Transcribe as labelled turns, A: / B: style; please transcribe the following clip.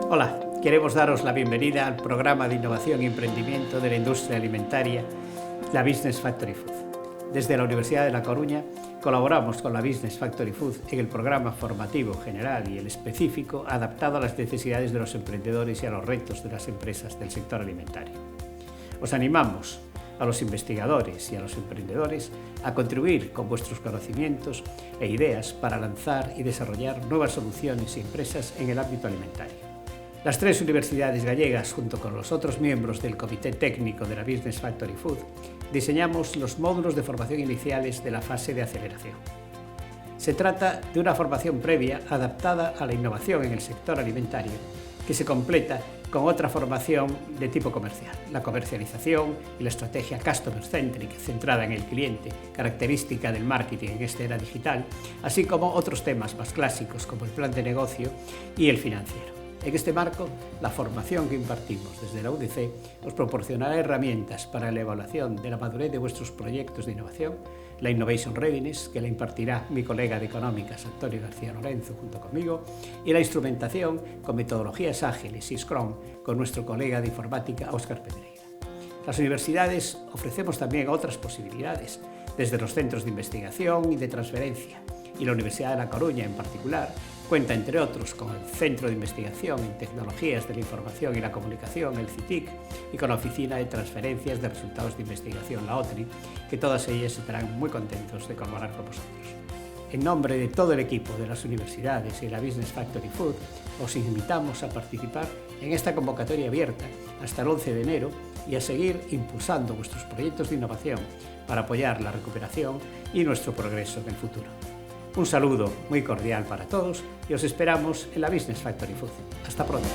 A: Hola, queremos daros la bienvenida al programa de innovación y emprendimiento de la industria alimentaria, la Business Factory Food. Desde la Universidad de La Coruña colaboramos con la Business Factory Food en el programa formativo general y el específico adaptado a las necesidades de los emprendedores y a los retos de las empresas del sector alimentario. Os animamos a los investigadores y a los emprendedores a contribuir con vuestros conocimientos e ideas para lanzar y desarrollar nuevas soluciones y empresas en el ámbito alimentario. Las tres universidades gallegas, junto con los otros miembros del Comité Técnico de la Business Factory Food, diseñamos los módulos de formación iniciales de la fase de aceleración. Se trata de una formación previa adaptada a la innovación en el sector alimentario, que se completa con otra formación de tipo comercial, la comercialización y la estrategia customer-centric centrada en el cliente, característica del marketing en esta era digital, así como otros temas más clásicos como el plan de negocio y el financiero. En este marco, la formación que impartimos desde la UDC os proporcionará herramientas para la evaluación de la madurez de vuestros proyectos de innovación, la Innovation Readiness, que la impartirá mi colega de Económicas, Antonio García Lorenzo, junto conmigo, y la instrumentación con metodologías ágiles y Scrum con nuestro colega de Informática, Óscar Pedreira. Las universidades ofrecemos también otras posibilidades, desde los centros de investigación y de transferencia, y la Universidad de La Coruña en particular cuenta, entre otros, con el Centro de Investigación en Tecnologías de la Información y la Comunicación, el CITIC, y con la Oficina de Transferencias de Resultados de Investigación, la OTRI, que todas ellas estarán muy contentos de colaborar con vosotros. En nombre de todo el equipo de las universidades y la Business Factory Food, os invitamos a participar en esta convocatoria abierta hasta el 11 de enero y a seguir impulsando vuestros proyectos de innovación para apoyar la recuperación y nuestro progreso en el futuro. Un saludo muy cordial para todos y os esperamos en la Business Factory Food. Hasta pronto.